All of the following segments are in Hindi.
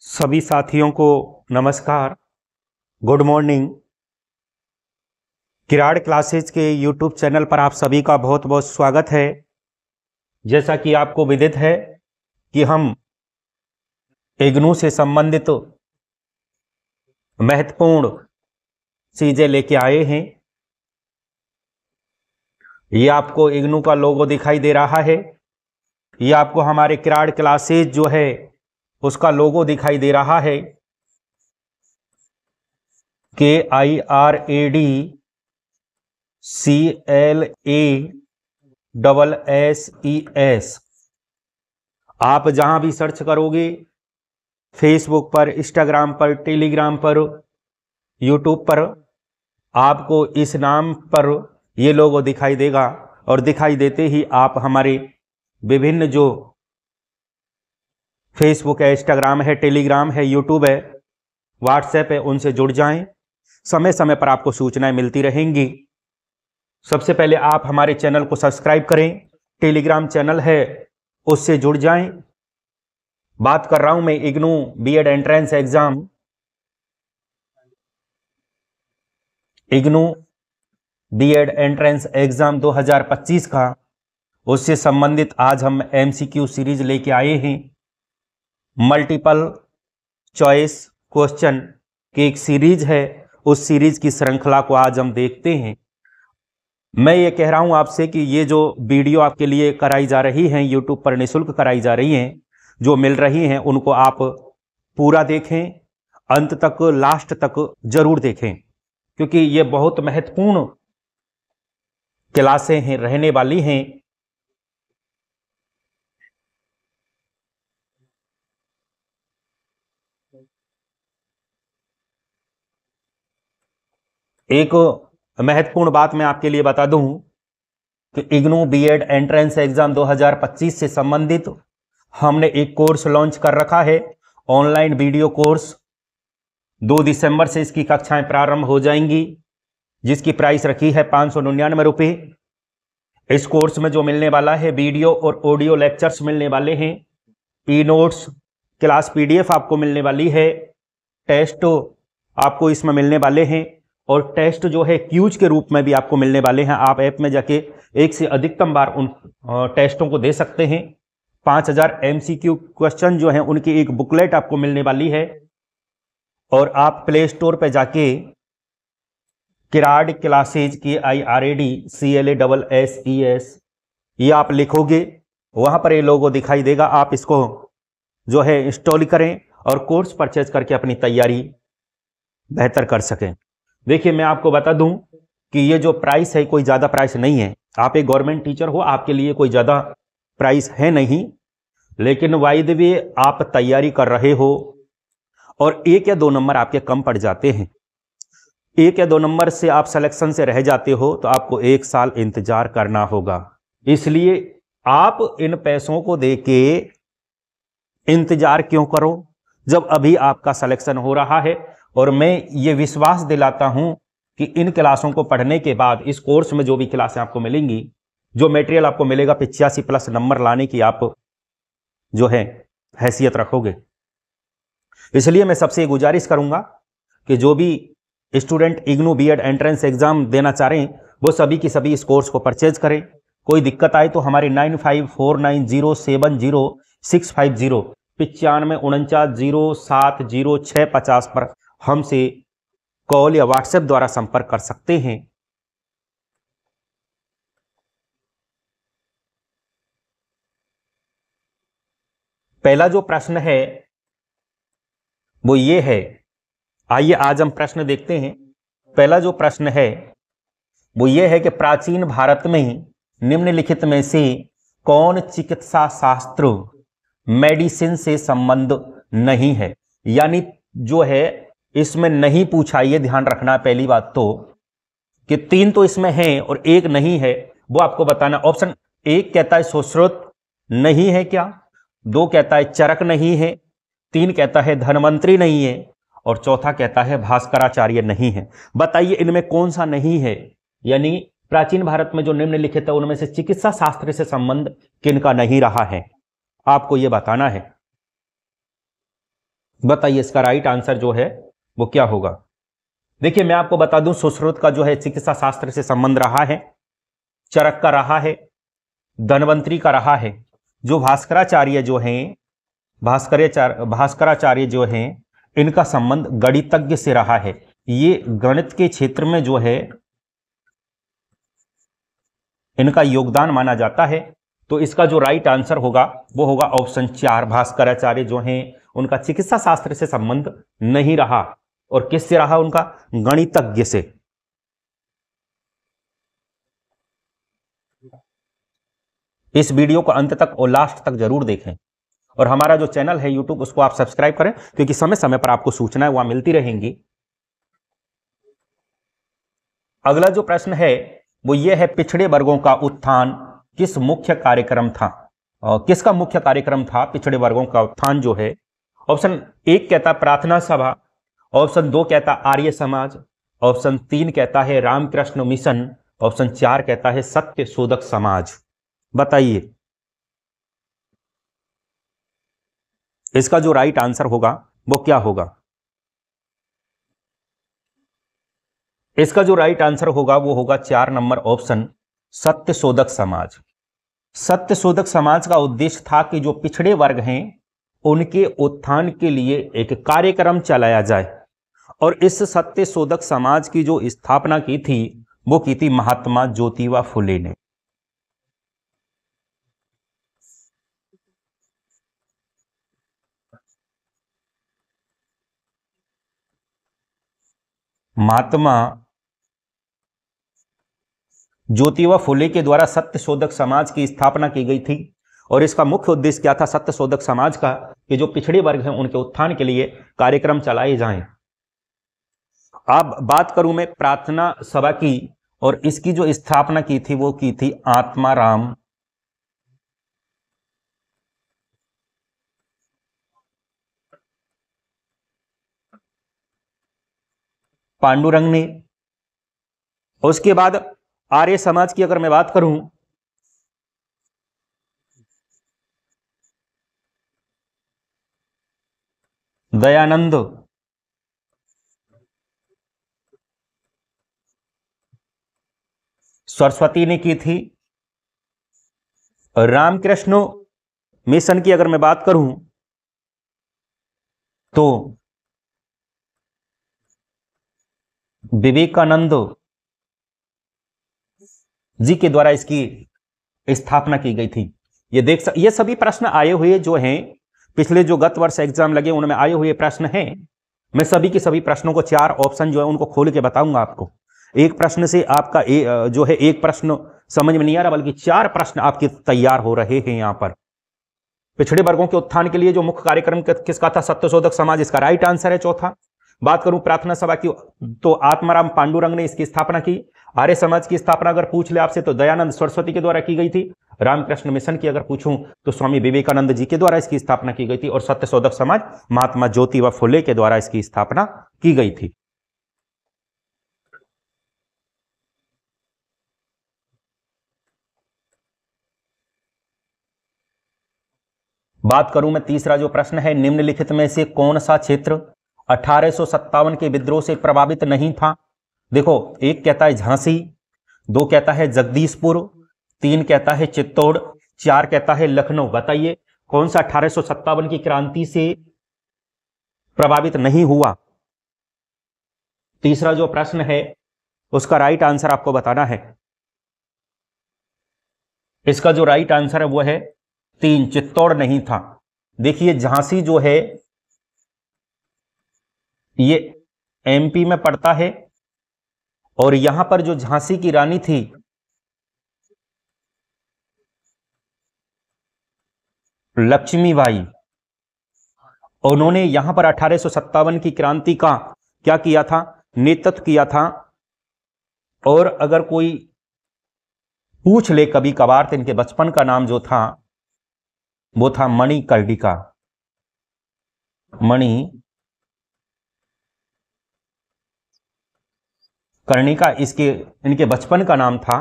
सभी साथियों को नमस्कार, गुड मॉर्निंग। किराड़ क्लासेज के यूट्यूब चैनल पर आप सभी का बहुत बहुत स्वागत है। जैसा कि आपको विदित है कि हम इग्नू से संबंधित महत्वपूर्ण चीजें लेके आए हैं। ये आपको इग्नू का लोगो दिखाई दे रहा है। ये आपको हमारे किराड़ क्लासेज जो है उसका लोगो दिखाई दे रहा है। KIRADCLASSES। आप जहां भी सर्च करोगे, फेसबुक पर, इंस्टाग्राम पर, टेलीग्राम पर, यूट्यूब पर, आपको इस नाम पर ये लोगो दिखाई देगा। और दिखाई देते ही आप हमारे विभिन्न जो फेसबुक है, इंस्टाग्राम है, टेलीग्राम है, यूट्यूब है, व्हाट्सएप है, उनसे जुड़ जाएं। समय समय पर आपको सूचनाएं मिलती रहेंगी। सबसे पहले आप हमारे चैनल को सब्सक्राइब करें। टेलीग्राम चैनल है, उससे जुड़ जाएं। बात कर रहा हूं मैं IGNOU BEd entrance exam, IGNOU BEd entrance exam 2025 का। उससे संबंधित आज हम एमसीक्यू सीरीज लेके आए हैं। मल्टीपल चॉइस क्वेश्चन की एक सीरीज है, उस सीरीज की श्रृंखला को आज हम देखते हैं। मैं ये कह रहा हूं आपसे कि ये जो वीडियो आपके लिए कराई जा रही हैं, यूट्यूब पर निःशुल्क कराई जा रही हैं, जो मिल रही हैं, उनको आप पूरा देखें, अंत तक, लास्ट तक जरूर देखें, क्योंकि ये बहुत महत्वपूर्ण क्लासें हैं, रहने वाली हैं। एक महत्वपूर्ण बात मैं आपके लिए बता दूं कि इग्नू बीएड एंट्रेंस एग्जाम 2025 से संबंधित हमने एक कोर्स लॉन्च कर रखा है, ऑनलाइन वीडियो कोर्स। 2 दिसंबर से इसकी कक्षाएं प्रारंभ हो जाएंगी, जिसकी प्राइस रखी है 599 रुपये। इस कोर्स में जो मिलने वाला है, वीडियो और ऑडियो लेक्चर्स मिलने वाले हैं, ई नोट्स, क्लास पीडीएफ आपको मिलने वाली है, टेस्ट आपको इसमें मिलने वाले हैं, और टेस्ट जो है क्यूज के रूप में भी आपको मिलने वाले हैं। आप ऐप में जाके एक से अधिकतम बार उन टेस्टों को दे सकते हैं। 5000 एमसीक्यू क्वेश्चन जो हैं उनकी एक बुकलेट आपको मिलने वाली है। और आप प्ले स्टोर पे जाके किराड़ क्लासेज KIRADCLASSES ये आप लिखोगे, वहां पर ये लोगो दिखाई देगा। आप इसको जो है इंस्टॉल करें और कोर्स परचेज करके अपनी तैयारी बेहतर कर सकें। देखिए, मैं आपको बता दूं कि ये जो प्राइस है कोई ज़्यादा प्राइस नहीं है। आप एक गवर्नमेंट टीचर हो, आपके लिए कोई ज़्यादा प्राइस है नहीं, लेकिन वाई द वे आप तैयारी कर रहे हो और 1 या 2 नंबर आपके कम पड़ जाते हैं, 1 या 2 नंबर से आप सिलेक्शन से रह जाते हो, तो आपको 1 साल इंतजार करना होगा। इसलिए आप इन पैसों को देके इंतजार क्यों करो, जब अभी आपका सिलेक्शन हो रहा है। और मैं ये विश्वास दिलाता हूं कि इन क्लासों को पढ़ने के बाद, इस कोर्स में जो भी क्लासें आपको मिलेंगी, जो मटेरियल आपको मिलेगा, 85+ नंबर लाने की आप जो है हैसियत रखोगे। इसलिए मैं सबसे गुजारिश करूंगा कि जो भी student IGNOU BEd entrance exam देना चाह रहे हैं, वो सभी की सभी इस कोर्स को परचेज करें। कोई दिक्कत आए तो हमारे 9549070650 9549070650 पर हमसे कॉल या व्हाट्सएप द्वारा संपर्क कर सकते हैं। पहला जो प्रश्न है वो ये है, आइए आज हम प्रश्न देखते हैं। पहला जो प्रश्न है वो ये है कि प्राचीन भारत में निम्नलिखित में से कौन चिकित्सा शास्त्र मेडिसिन से संबंध नहीं है। यानी जो है इसमें नहीं पूछा, ये ध्यान रखना। पहली बात तो कि 3 तो इसमें हैं और 1 नहीं है, वो आपको बताना। ऑप्शन 1 कहता है सुश्रुत नहीं है क्या, 2 कहता है चरक नहीं है, 3 कहता है धन्वंतरी नहीं है, और चौथा कहता है भास्कराचार्य नहीं है। बताइए इनमें कौन सा नहीं है। यानी प्राचीन भारत में जो निम्नलिखित है उनमें से चिकित्सा शास्त्र से संबंध किनका नहीं रहा है, आपको यह बताना है। बताइए इसका राइट आंसर जो है वो क्या होगा। देखिए मैं आपको बता दूं, सुश्रुत का जो है चिकित्सा शास्त्र से संबंध रहा है, चरक का रहा है, धन्वंतरी का रहा है। जो भास्कराचार्य जो हैं, भास्कराचार्य जो हैं, इनका संबंध गणितज्ञ से रहा है। ये गणित के क्षेत्र में जो है इनका योगदान माना जाता है। तो इसका जो राइट आंसर होगा वो होगा ऑप्शन 4, भास्कराचार्य जो हैं उनका चिकित्सा शास्त्र से संबंध नहीं रहा। और किससे रहा? उनका गणितज्ञ से। इस वीडियो को अंत तक और लास्ट तक जरूर देखें, और हमारा जो चैनल है यूट्यूब उसको आप सब्सक्राइब करें, क्योंकि समय समय पर आपको सूचनाएं वहां मिलती रहेंगी। अगला जो प्रश्न है वो ये है, पिछड़े वर्गों का उत्थान किस मुख्य कार्यक्रम था? और किसका मुख्य कार्यक्रम था पिछड़े वर्गों का उत्थान जो है? ऑप्शन 1 कहता प्रार्थना सभा, ऑप्शन 2 कहता आर्य समाज, ऑप्शन 3 कहता है रामकृष्ण मिशन, ऑप्शन 4 कहता है सत्य शोधक समाज। बताइए इसका जो राइट आंसर होगा वो क्या होगा। इसका जो राइट आंसर होगा वो होगा 4 नंबर ऑप्शन, सत्य शोधक समाज। सत्य शोधक समाज का उद्देश्य था कि जो पिछड़े वर्ग हैं उनके उत्थान के लिए एक कार्यक्रम चलाया जाए, और इस सत्य शोधक समाज की जो स्थापना की थी वो की थी महात्मा ज्योतिबा फुले ने। महात्मा ज्योतिबा फुले के द्वारा सत्य शोधक समाज की स्थापना की गई थी, और इसका मुख्य उद्देश्य क्या था सत्य शोधक समाज का, कि जो पिछड़े वर्ग हैं उनके उत्थान के लिए कार्यक्रम चलाए जाएं। अब बात करूं मैं प्रार्थना सभा की, और इसकी जो स्थापना की थी वो की थी आत्माराम पांडुरंग ने। उसके बाद आर्य समाज की अगर मैं बात करूं, दयानंद सरस्वती ने की थी। रामकृष्ण मिशन की अगर मैं बात करूं तो विवेकानंद जी के द्वारा इसकी स्थापना की गई थी। ये सभी प्रश्न आए हुए जो हैं, पिछले जो गत वर्ष एग्जाम लगे उनमें आए हुए प्रश्न हैं। मैं सभी के सभी प्रश्नों को 4 ऑप्शन जो है उनको खोल के बताऊंगा आपको। एक प्रश्न से आपका जो है एक प्रश्न समझ में नहीं आ रहा, बल्कि 4 प्रश्न आपके तैयार हो रहे हैं यहां पर। पिछड़े वर्गों के उत्थान के लिए जो मुख्य कार्यक्रम किसका था? सत्यशोधक समाज, इसका राइट आंसर है चौथा। बात करूं प्रार्थना सभा की तो आत्माराम पांडुरंग ने इसकी स्थापना की। आर्य समाज की स्थापना अगर पूछ ले आपसे तो दयानंद सरस्वती के द्वारा की गई थी। रामकृष्ण मिशन की अगर पूछूं तो स्वामी विवेकानंद जी के द्वारा इसकी स्थापना की गई थी, और सत्यशोधक समाज महात्मा ज्योतिबा फुले के द्वारा इसकी स्थापना की गई थी। बात करूं मैं तीसरा जो प्रश्न है, निम्नलिखित में से कौन सा क्षेत्र 1857 के विद्रोह से प्रभावित नहीं था? देखो, एक कहता है झांसी, 2 कहता है जगदीशपुर, 3 कहता है चित्तौड़, 4 कहता है लखनऊ। बताइए कौन सा 1857 की क्रांति से प्रभावित नहीं हुआ? तीसरा जो प्रश्न है उसका राइट आंसर आपको बताना है। इसका जो राइट आंसर है वो है 3, चित्तौड़ नहीं था। देखिए झांसी जो है ये एमपी में पड़ता है, और यहां पर जो झांसी की रानी थी लक्ष्मीबाई, उन्होंने यहां पर 1857 की क्रांति का क्या किया था? नेतृत्व किया था। और अगर कोई पूछ ले कभी कभार तो इनके बचपन का नाम जो था वो था मणिकर्णिका। कर्णिका इसके इनके बचपन का नाम था।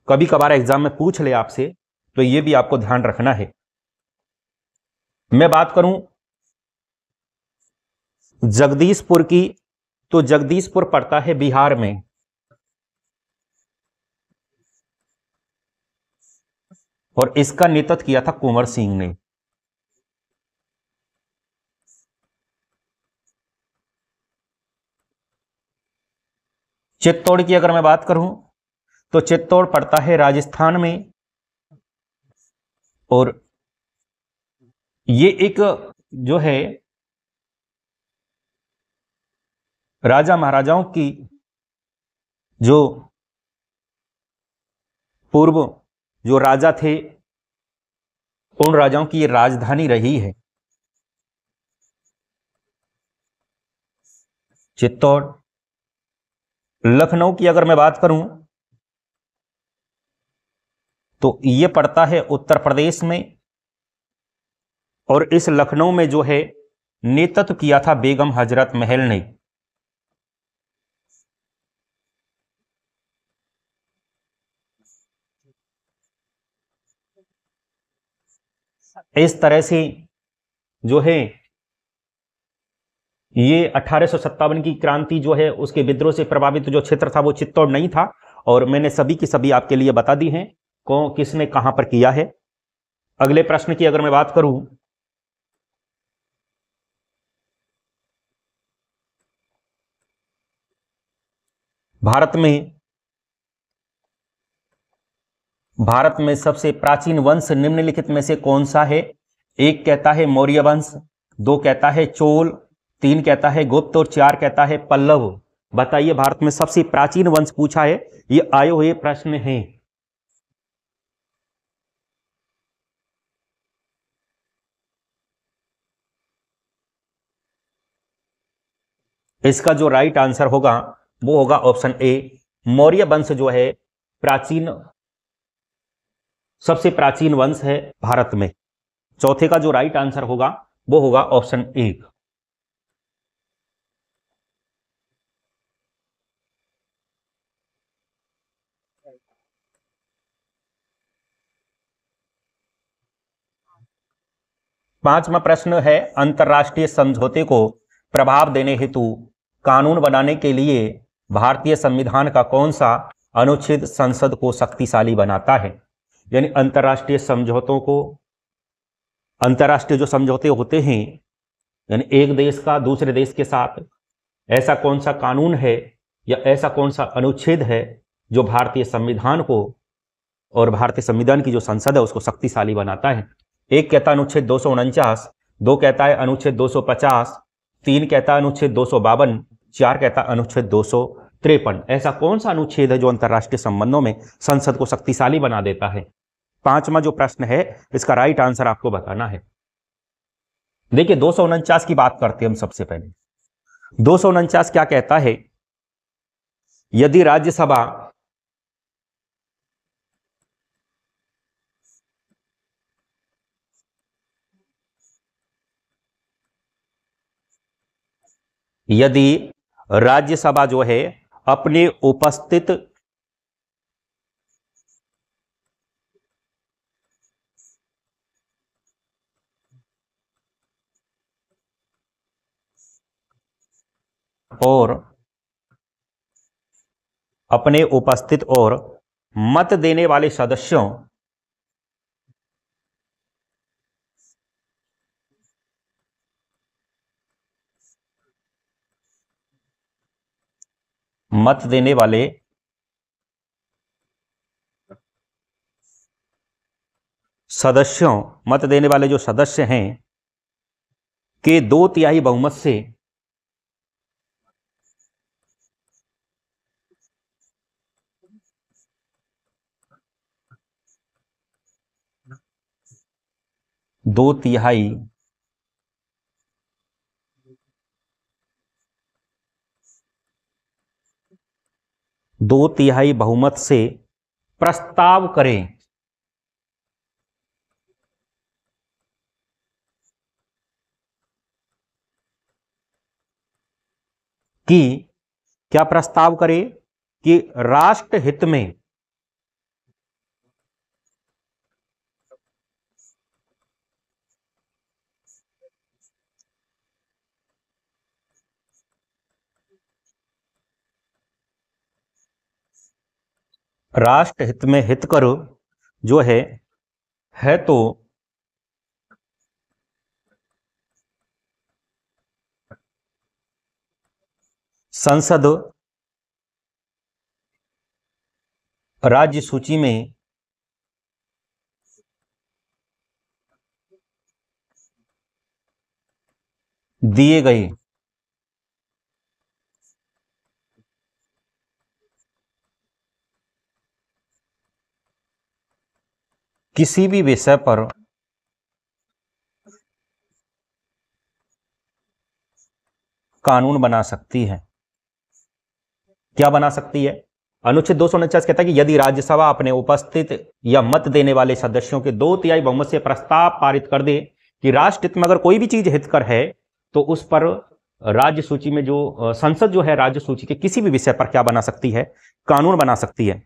कभी कभार एग्जाम में पूछ ले आपसे, तो ये भी आपको ध्यान रखना है। मैं बात करूं जगदीशपुर की, तो जगदीशपुर पड़ता है बिहार में। और इसका नेतृत्व किया था कुंवर सिंह ने। चित्तौड़ की अगर मैं बात करूं, तो चित्तौड़ पड़ता है राजस्थान में। और ये एक जो है राजा महाराजाओं की, जो पूर्व जो राजा थे, उन राजाओं की ये राजधानी रही है चित्तौड़। लखनऊ की अगर मैं बात करूं, तो ये पड़ता है उत्तर प्रदेश में। और इस लखनऊ में जो है नेतृत्व किया था बेगम हजरत महल ने। इस तरह से जो है ये 1857 की क्रांति जो है, उसके विद्रोह से प्रभावित जो क्षेत्र था वो चित्तौड़ नहीं था। और मैंने सभी की सभी आपके लिए बता दी हैं कौन किसने कहां पर किया है। अगले प्रश्न की अगर मैं बात करूं, भारत में सबसे प्राचीन वंश निम्नलिखित में से कौन सा है? एक कहता है मौर्य वंश, दो कहता है चोल, तीन कहता है गुप्त और चार कहता है पल्लव। बताइए भारत में सबसे प्राचीन वंश पूछा है, ये आए हुए प्रश्न हैं। इसका जो राइट आंसर होगा वो होगा ऑप्शन ए। मौर्य वंश जो है प्राचीन, सबसे प्राचीन वंश है भारत में। चौथे का जो राइट आंसर होगा वो होगा ऑप्शन ए। पांचवा प्रश्न है, अंतरराष्ट्रीय समझौते को प्रभाव देने हेतु कानून बनाने के लिए भारतीय संविधान का कौन सा अनुच्छेद संसद को शक्तिशाली बनाता है? यानी अंतरराष्ट्रीय जो समझौते होते हैं, यानी एक देश का दूसरे देश के साथ, ऐसा कौन सा कानून है या ऐसा कौन सा अनुच्छेद है जो भारतीय संविधान को और भारतीय संविधान की जो संसद है उसको शक्तिशाली बनाता है? एक कहता है अनुच्छेद 249, दो कहता है अनुच्छेद 250, तीन कहता है अनुच्छेद 252, चार कहता है अनुच्छेद 253। ऐसा कौन सा अनुच्छेद है जो अंतरराष्ट्रीय संबंधों में संसद को शक्तिशाली बना देता है? पांचवा जो प्रश्न है इसका राइट आंसर आपको बताना है। देखिए 249 की बात करते हैं हम सबसे पहले। 249 क्या कहता है? यदि राज्यसभा यदि राज्यसभा जो है अपने उपस्थित और मत देने वाले सदस्यों मत देने वाले सदस्यों मत देने वाले जो सदस्य हैं के 2/3 बहुमत से दो तिहाई दो तिहाई बहुमत से प्रस्ताव करें कि क्या प्रस्ताव करें कि राष्ट्र हित में राष्ट्र हित में हित करो जो है तो संसद राज्य सूची में दिए गए किसी भी विषय पर कानून बना सकती है। क्या बना सकती है? अनुच्छेद 249 कहता है कि यदि राज्यसभा अपने उपस्थित या मत देने वाले सदस्यों के 2/3 बहुमत से प्रस्ताव पारित कर दे कि राष्ट्र हित में अगर कोई भी चीज हितकर है तो उस पर राज्य सूची में जो संसद जो है राज्य सूची के किसी भी विषय पर क्या बना सकती है? कानून बना सकती है।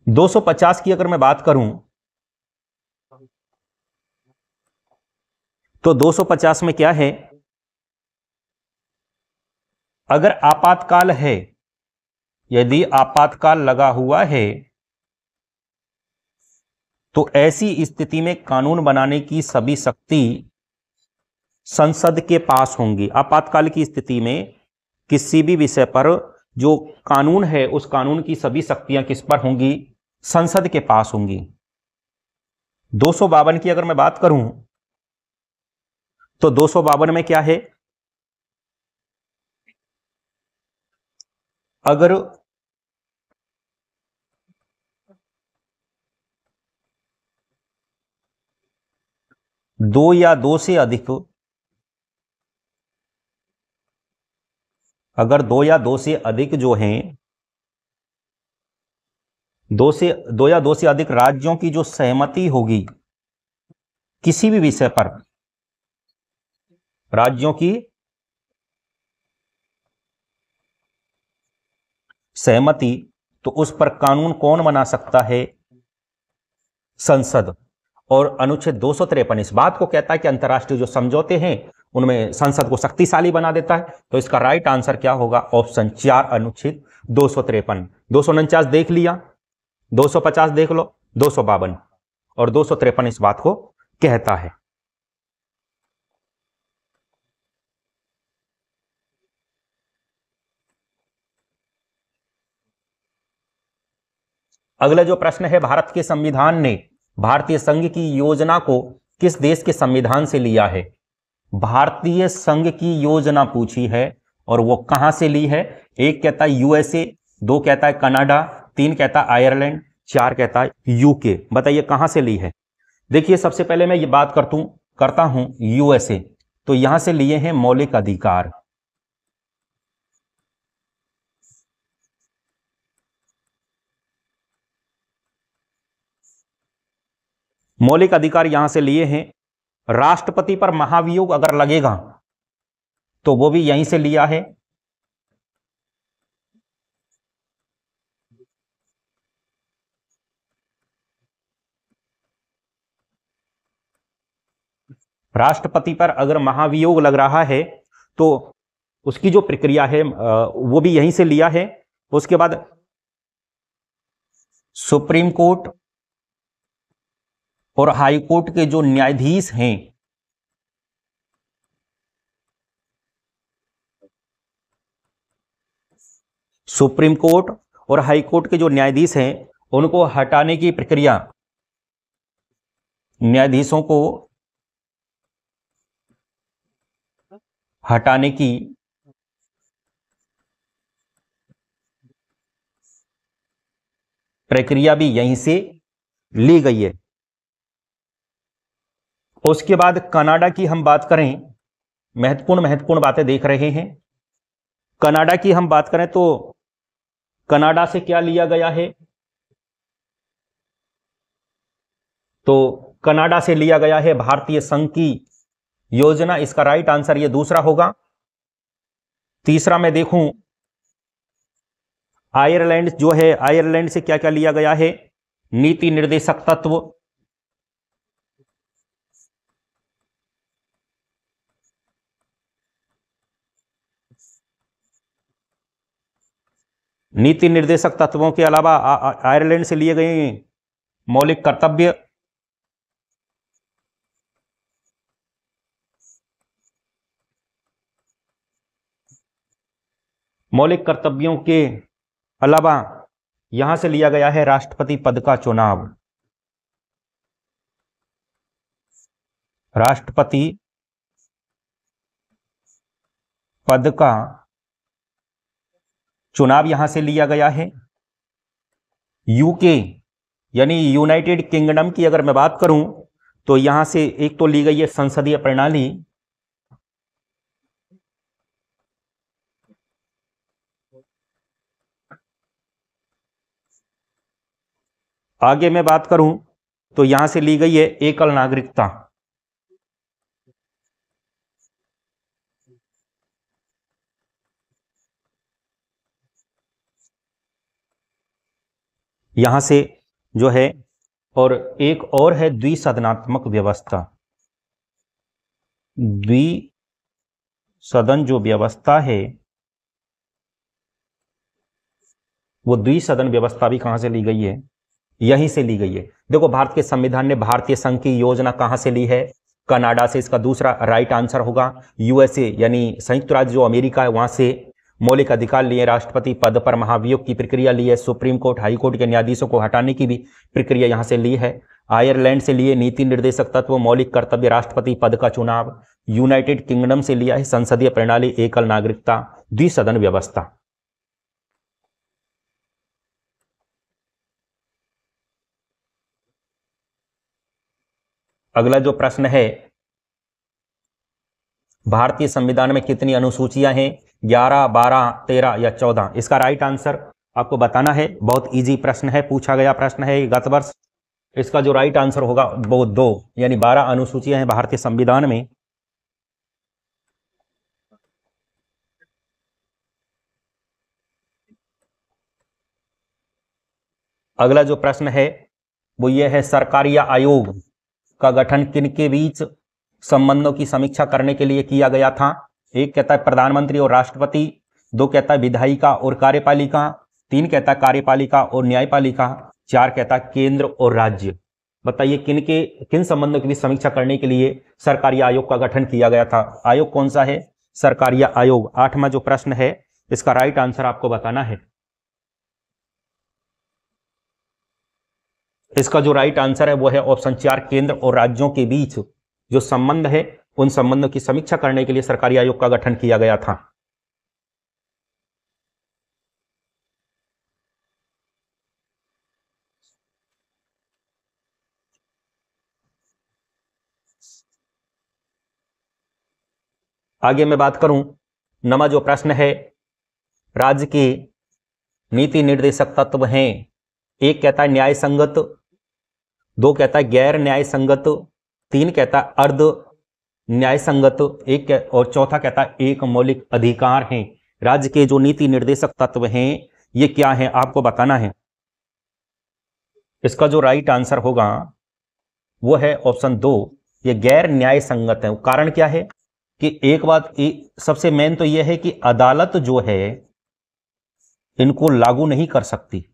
250 की अगर मैं बात करूं तो 250 में क्या है? अगर आपातकाल है, यदि आपातकाल लगा हुआ है तो ऐसी स्थिति में कानून बनाने की सभी शक्ति संसद के पास होंगी। आपातकाल की स्थिति में किसी भी विषय पर जो कानून है उस कानून की सभी शक्तियां किस पर होंगी? संसद के पास होंगी। 252 की अगर मैं बात करूं तो 252 में क्या है? अगर दो या दो से अधिक अगर दो या दो से अधिक जो हैं दो या दो से अधिक राज्यों की जो सहमति होगी किसी भी विषय पर, राज्यों की सहमति, तो उस पर कानून कौन बना सकता है? संसद। और अनुच्छेद 253 इस बात को कहता है कि अंतर्राष्ट्रीय जो समझौते हैं उनमें संसद को शक्तिशाली बना देता है। तो इसका राइट आंसर क्या होगा? ऑप्शन 4 अनुच्छेद 253। 249 देख लिया, 250 देख लो, 252 और 253 इस बात को कहता है। अगला जो प्रश्न है, भारत के संविधान ने भारतीय संघ की योजना को किस देश के संविधान से लिया है? भारतीय संघ की योजना पूछी है और वो कहां से ली है? एक कहता है यूएसए, दो कहता है कनाडा, तीन कहता है आयरलैंड, चार कहता है यूके। बताइए कहां से ली है? देखिए सबसे पहले मैं ये बात करता हूं यूएसए, तो यहां से लिए हैं मौलिक अधिकार। मौलिक अधिकार यहां से लिए हैं। राष्ट्रपति पर महाभियोग अगर लगेगा तो वो भी यहीं से लिया है। राष्ट्रपति पर अगर महाभियोग लग रहा है तो उसकी जो प्रक्रिया है वो भी यहीं से लिया है। उसके बाद सुप्रीम कोर्ट और हाई कोर्ट के जो न्यायाधीश हैं सुप्रीम कोर्ट और हाई कोर्ट के जो न्यायाधीश हैं उनको हटाने की प्रक्रिया, न्यायाधीशों को हटाने की प्रक्रिया भी यहीं से ली गई है। उसके बाद कनाडा की हम बात करें, महत्वपूर्ण बातें देख रहे हैं। कनाडा की हम बात करें तो कनाडा से क्या लिया गया है? तो कनाडा से लिया गया है भारतीय संघ की योजना। इसका राइट आंसर ये दूसरा होगा। तीसरा मैं देखूं आयरलैंड जो है, आयरलैंड से क्या क्या लिया गया है? नीति निर्देशक तत्व, नीति निर्देशक तत्वों के अलावा आयरलैंड से लिए गए मौलिक कर्तव्य, मौलिक कर्तव्यों के अलावा यहां से लिया गया है राष्ट्रपति पद का चुनाव। राष्ट्रपति पद का चुनाव यहां से लिया गया है। यूके यानी यूनाइटेड किंगडम की अगर मैं बात करूं तो यहां से एक तो ली गई है संसदीय प्रणाली, आगे मैं बात करूं तो यहां से ली गई है एकल नागरिकता। यहां से जो है, और एक और है द्विसदनात्मक व्यवस्था। द्विसदन जो व्यवस्था है वो द्विसदन व्यवस्था भी कहां से ली गई है? यहीं से ली गई है। देखो, भारत के संविधान ने भारतीय संघ की योजना कहां से ली है? कनाडा से। इसका दूसरा राइट आंसर होगा। यूएसए यानी संयुक्त राज्य जो अमेरिका है वहां से मौलिक अधिकार लिए, राष्ट्रपति पद पर महाभियोग की प्रक्रिया ली है, सुप्रीम कोर्ट हाई कोर्ट के न्यायाधीशों को हटाने की भी प्रक्रिया यहां से ली है। आयरलैंड से लिए नीति निर्देशक तत्व, मौलिक कर्तव्य, राष्ट्रपति पद का चुनाव। यूनाइटेड किंगडम से लिया है संसदीय प्रणाली, एकल नागरिकता, द्विसदन व्यवस्था। अगला जो प्रश्न है, भारतीय संविधान में कितनी अनुसूचियां हैं? 11, 12, 13 या 14? इसका राइट आंसर आपको बताना है। बहुत इजी प्रश्न है, पूछा गया प्रश्न है गत वर्ष। इसका जो राइट आंसर होगा वो 2 यानी 12 अनुसूचियां हैं भारतीय संविधान में। अगला जो प्रश्न है वो ये है, सरकारी आयोग का गठन किनके बीच संबंधों की समीक्षा करने के लिए किया गया था? एक कहता है प्रधानमंत्री और राष्ट्रपति, 2 कहता है विधायिका और कार्यपालिका, 3 कहता है कार्यपालिका और न्यायपालिका, 4 कहता है केंद्र और राज्य। बताइए किन संबंधों की भी समीक्षा करने के लिए सरकारी आयोग का गठन किया गया था? आयोग कौन सा है? सरकारी आयोग। 8वां जो प्रश्न है इसका राइट आंसर आपको बताना है। इसका जो राइट आंसर है वो है ऑप्शन 4, केंद्र और राज्यों के बीच जो संबंध है उन संबंधों की समीक्षा करने के लिए सरकारी आयोग का गठन किया गया था। आगे मैं बात करूं, नवा जो प्रश्न है, राज्य के नीति निर्देशक तत्व हैं। एक कहता है न्याय संगत, 2 कहता है गैर न्याय संगत, 3 कहता है अर्ध न्याय संगत, और चौथा कहता है एक मौलिक अधिकार है। राज्य के जो नीति निर्देशक तत्व हैं ये क्या है आपको बताना है। इसका जो राइट आंसर होगा वो है ऑप्शन 2, ये गैर न्याय संगत है। कारण क्या है कि एक बात सबसे मेन तो यह है कि अदालत जो है इनको लागू नहीं कर सकती।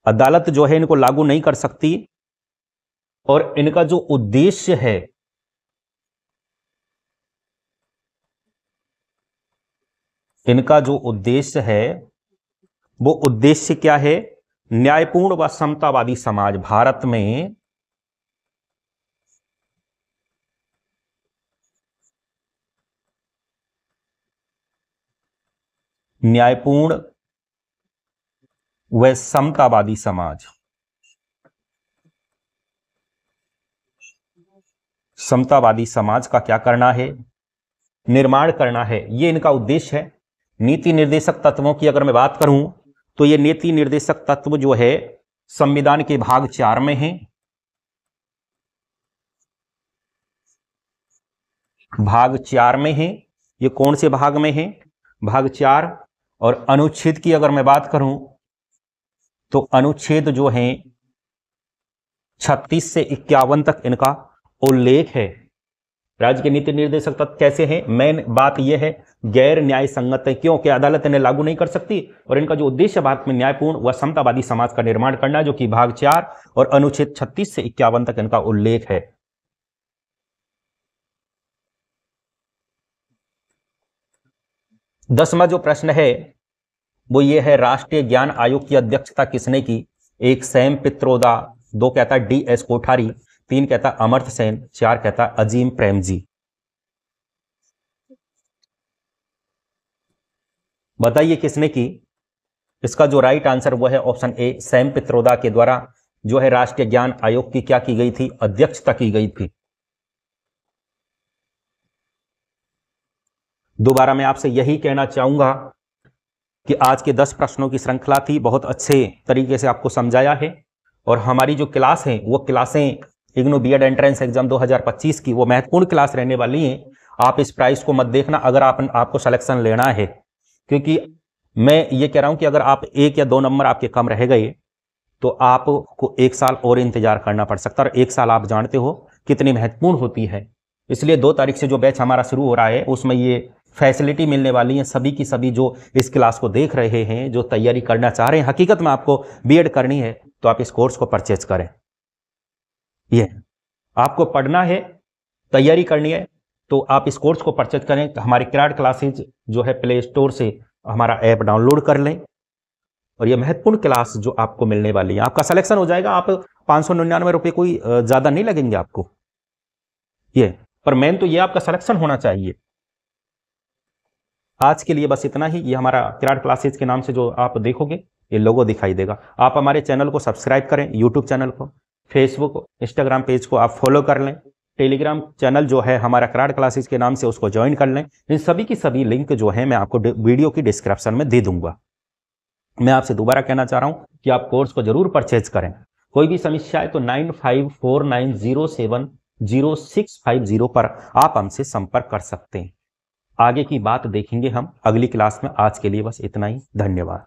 अदालत जो है इनको लागू नहीं कर सकती, और इनका जो उद्देश्य है वो उद्देश्य क्या है? न्यायपूर्ण व समतावादी समाज। भारत में न्यायपूर्ण व समतावादी समाज, समतावादी समाज का क्या करना है? निर्माण करना है। ये इनका उद्देश्य है। नीति निर्देशक तत्वों की अगर मैं बात करूं तो ये नीति निर्देशक तत्व जो है संविधान के भाग 4 में है। भाग 4 में है। ये कौन से भाग में है? भाग 4। और अनुच्छेद की अगर मैं बात करूं तो अनुच्छेद जो है 36 से 51 तक इनका उल्लेख है। राज्य के नीति निर्देशक तत्व कैसे हैं? मेन बात यह है गैर न्याय संगत है, क्योंकि अदालत इन्हें लागू नहीं कर सकती और इनका जो उद्देश्य भारत में न्यायपूर्ण व समतावादी समाज का निर्माण करना, जो कि भाग 4 और अनुच्छेद 36 से 51 तक इनका उल्लेख है। दसवां जो प्रश्न है वो ये है, राष्ट्रीय ज्ञान आयोग की अध्यक्षता किसने की? 1 सैम पित्रोदा, 2 कहता है DS कोठारी, 3 कहता अमर्त्य सेन, 4 कहता अजीम प्रेमजी। बताइए किसने की? इसका जो राइट आंसर वो है ऑप्शन ए, सैम पित्रोदा के द्वारा जो है राष्ट्रीय ज्ञान आयोग की क्या की गई थी? अध्यक्षता की गई थी। दोबारा मैं आपसे यही कहना चाहूंगा कि आज के 10 प्रश्नों की श्रृंखला थी, बहुत अच्छे तरीके से आपको समझाया है और हमारी जो क्लास है वो क्लासें इग्नू बीएड एंट्रेंस एग्जाम 2025 की वो महत्वपूर्ण क्लास रहने वाली हैं। आप इस प्राइस को मत देखना अगर आपको सिलेक्शन लेना है, क्योंकि मैं ये कह रहा हूं कि अगर आप 1 या 2 नंबर आपके कम रह गए तो आपको 1 साल और इंतजार करना पड़ सकता है और 1 साल आप जानते हो कितनी महत्वपूर्ण होती है। इसलिए 2 तारीख से जो बैच हमारा शुरू हो रहा है उसमें ये फैसिलिटी मिलने वाली है सभी की सभी जो इस क्लास को देख रहे हैं, जो तैयारी करना चाह रहे हैं, हकीकत में आपको बीएड करनी है तो आप इस कोर्स को परचेज करें। ये आपको पढ़ना है, तैयारी करनी है तो आप इस कोर्स को परचेज करें। हमारी किराड क्लासेज जो है प्ले स्टोर से हमारा ऐप डाउनलोड कर लें और ये महत्वपूर्ण क्लास जो आपको मिलने वाली है, आपका सिलेक्शन हो जाएगा। आप 599 रुपये कोई ज्यादा नहीं लगेंगे आपको ये, पर मेन तो ये आपका सिलेक्शन होना चाहिए। आज के लिए बस इतना ही। ये हमारा किराड क्लासेज के नाम से जो आप देखोगे ये लोगो दिखाई देगा। आप हमारे चैनल को सब्सक्राइब करें, यूट्यूब चैनल को, फेसबुक इंस्टाग्राम पेज को आप फॉलो कर लें, टेलीग्राम चैनल जो है हमारा किराड क्लासेज के नाम से उसको ज्वाइन कर लें। इन सभी की सभी लिंक जो है मैं आपको वीडियो की डिस्क्रिप्शन में दे दूंगा। मैं आपसे दोबारा कहना चाह रहा हूं कि आप कोर्स को जरूर परचेज करें। कोई भी समस्या है तो 9549070650 पर आप हमसे संपर्क कर सकते हैं। आगे की बात देखेंगे हम अगली क्लास में। आज के लिए बस इतना ही। धन्यवाद।